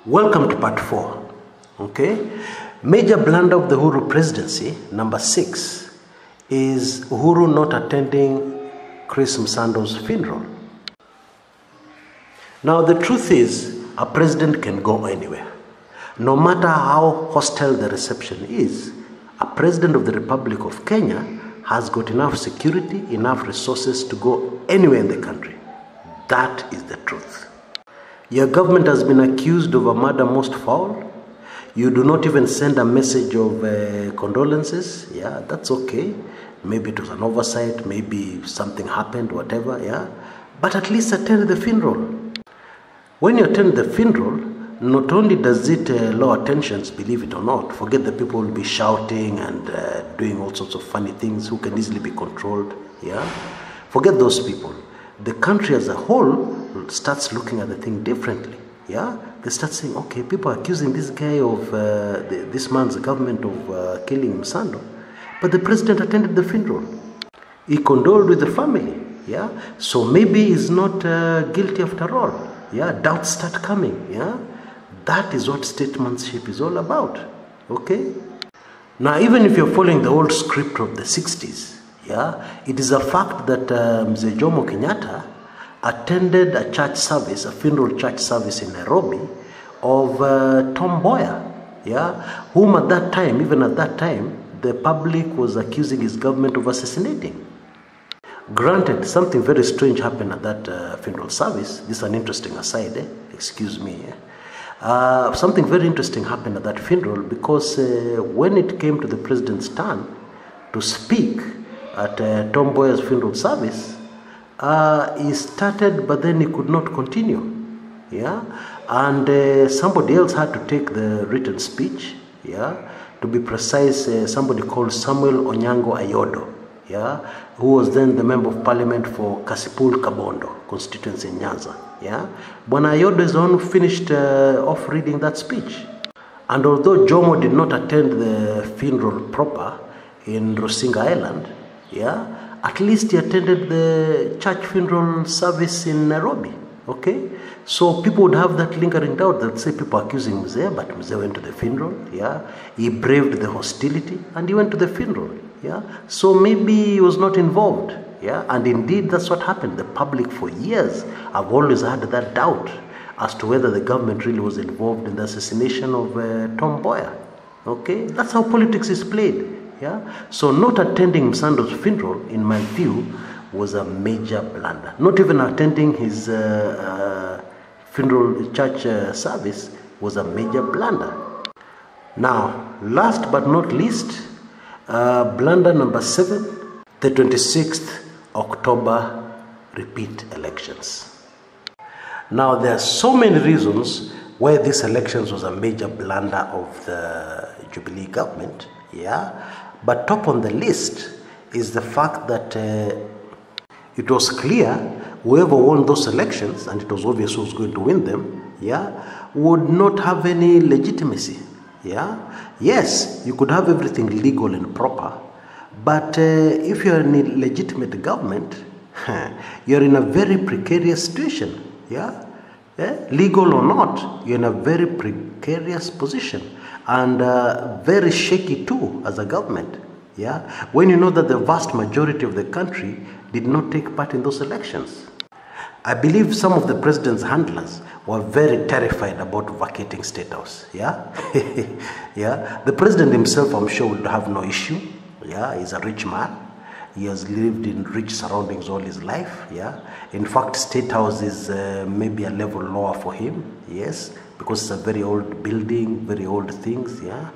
Welcome to part 4. Okay, major blunder of the Uhuru presidency, number 6, is Uhuru not attending Chris Msando's funeral. Now the truth is, a president can go anywhere. No matter how hostile the reception is, a president of the Republic of Kenya has got enough security, enough resources to go anywhere in the country. That is the truth. Your government has been accused of a murder most foul. You do not even send a message of condolences. Yeah, that's okay. Maybe it was an oversight, maybe something happened, whatever, yeah. But at least attend the funeral. When you attend the funeral, not only does it lower tensions, believe it or not, forget the people will be shouting and doing all sorts of funny things who can easily be controlled, yeah. Forget those people. The country as a whole starts looking at the thing differently, yeah. They start saying, okay, people are accusing this guy of, this man's government of killing Msando, but the president attended the funeral. He condoled with the family, yeah. So maybe he's not guilty after all, yeah. Doubts start coming, yeah. That is what statesmanship is all about, okay. Now, even if you're following the old script of the 60s, yeah, it is a fact that Mzee Jomo Kenyatta attended a church service, a funeral church service in Nairobi of Tom Mboya, yeah, whom at that time, even at that time, the public was accusing his government of assassinating. Granted, something very strange happened at that funeral service. This is an interesting aside, excuse me. Something very interesting happened at that funeral because when it came to the president's turn to speak at Tom Mboya's funeral service, he started, but then he could not continue, yeah, and somebody else had to take the written speech, yeah. To be precise, somebody called Samuel Onyango Ayodo, yeah, who was then the member of parliament for Kasipul Kabondo constituency in Nyanza, yeah. Bwana Ayodo is the one who finished off reading that speech, and although Jomo did not attend the funeral proper in Rusinga Island, yeah, at least he attended the church funeral service in Nairobi, okay? So people would have that lingering doubt that say people accusing Mzee, but Mzee went to the funeral, yeah? He braved the hostility and he went to the funeral, yeah? So maybe he was not involved, yeah? And indeed, that's what happened. The public for years have always had that doubt as to whether the government really was involved in the assassination of Tom Mboya, okay? That's how politics is played. Yeah? So not attending Msando's funeral, in my view, was a major blunder. Not even attending his funeral church service was a major blunder. Now, last but not least, blunder number 7, the 26th October repeat elections. Now, there are so many reasons why these elections was a major blunder of the Jubilee government, yeah. But top on the list is the fact that it was clear whoever won those elections, and it was obvious who was going to win them, yeah, would not have any legitimacy, yeah. Yes, you could have everything legal and proper, but if you're in a legitimate government, you're in a very precarious situation, yeah. Legal or not, you're in a very precarious position. And very shaky too as a government, yeah, when you know that the vast majority of the country did not take part in those elections. I believe some of the president's handlers were very terrified about vacating State House, yeah. Yeah, the president himself, I'm sure, would have no issue, yeah. He's a rich man. He has lived in rich surroundings all his life, yeah. In fact, State House is maybe a level lower for him, yes, because it's a very old building, very old things, yeah.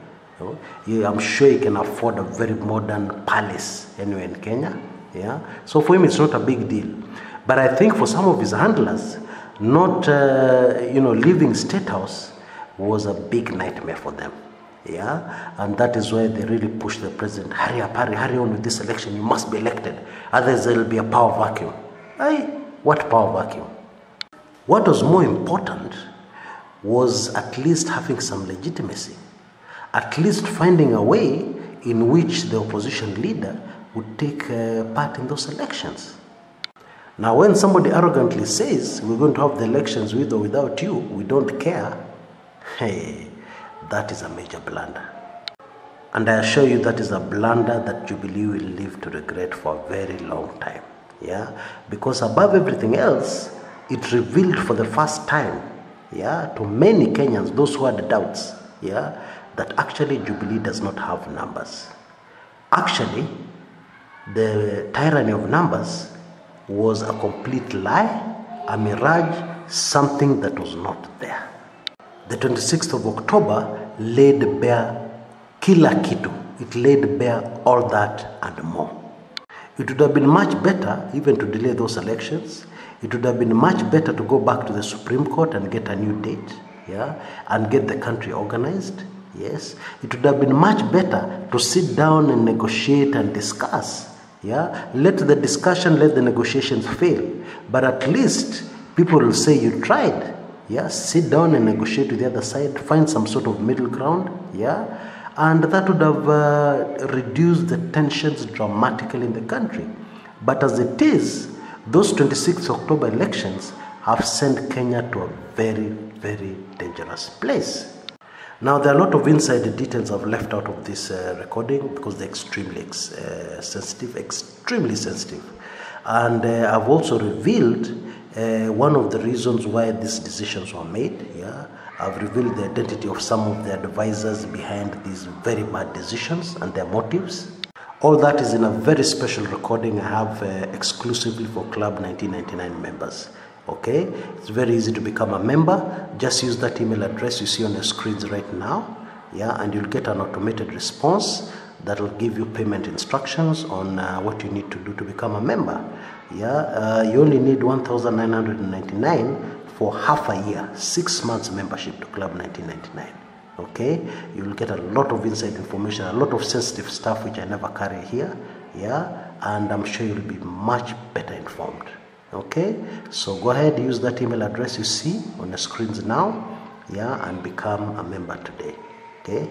Yeah, I'm sure he can afford a very modern palace anywhere in Kenya, yeah. So for him, it's not a big deal. But I think for some of his handlers, not, leaving State House was a big nightmare for them, yeah. And that is why they really pushed the president, hurry up, hurry on with this election, you must be elected, otherwise there will be a power vacuum. Aye, what power vacuum? What was more important was at least having some legitimacy, at least finding a way in which the opposition leader would take part in those elections. Now, when somebody arrogantly says, we're going to have the elections with or without you, we don't care, Hey, that is a major blunder. And I assure you that is a blunder that Jubilee will live to regret for a very long time. Yeah, because above everything else, it revealed for the first time, yeah, to many Kenyans, those who had doubts, yeah, that actually Jubilee does not have numbers. Actually, the tyranny of numbers was a complete lie, a mirage, something that was not there. The 26th of October laid bare kila kitu. It laid bare all that and more. It would have been much better even to delay those elections. It would have been much better to go back to the Supreme Court and get a new date, yeah, and get the country organized. Yes, it would have been much better to sit down and negotiate and discuss. Yeah, let the discussion, let the negotiations fail. But at least people will say you tried. Yeah, sit down and negotiate with the other side, find some sort of middle ground. Yeah, and that would have reduced the tensions dramatically in the country. But as it is, those 26 October elections have sent Kenya to a very, very dangerous place. Now, there are a lot of inside details I've left out of this recording because they're extremely sensitive, extremely sensitive. And I've also revealed one of the reasons why these decisions were made. Yeah, I've revealed the identity of some of the advisors behind these very bad decisions and their motives. All that is in a very special recording I have exclusively for Club 1999 members. Okay, it's very easy to become a member. Just use that email address you see on the screens right now, yeah, and you'll get an automated response that will give you payment instructions on what you need to do to become a member. Yeah, you only need 1,999 for half a year, 6 months membership to Club 1999. Okay, you will get a lot of inside information, a lot of sensitive stuff which I never carry here. Yeah, and I'm sure you'll be much better informed. Okay, so go ahead, use that email address you see on the screens now, yeah, and become a member today. Okay,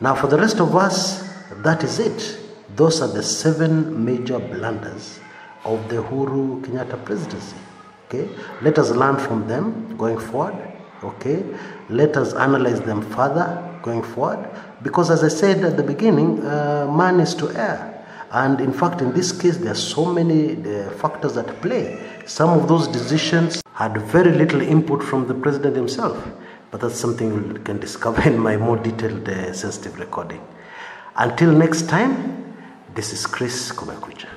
now for the rest of us, that is it. Those are the 7 major blunders of the Uhuru Kenyatta presidency. Okay, let us learn from them going forward. Okay, let us analyze them further going forward, because as I said at the beginning, man is to err. And in fact, in this case, there are so many factors at play. Some of those decisions had very little input from the president himself. But that's something you can discover in my more detailed sensitive recording. Until next time, this is Chris Kumekucha.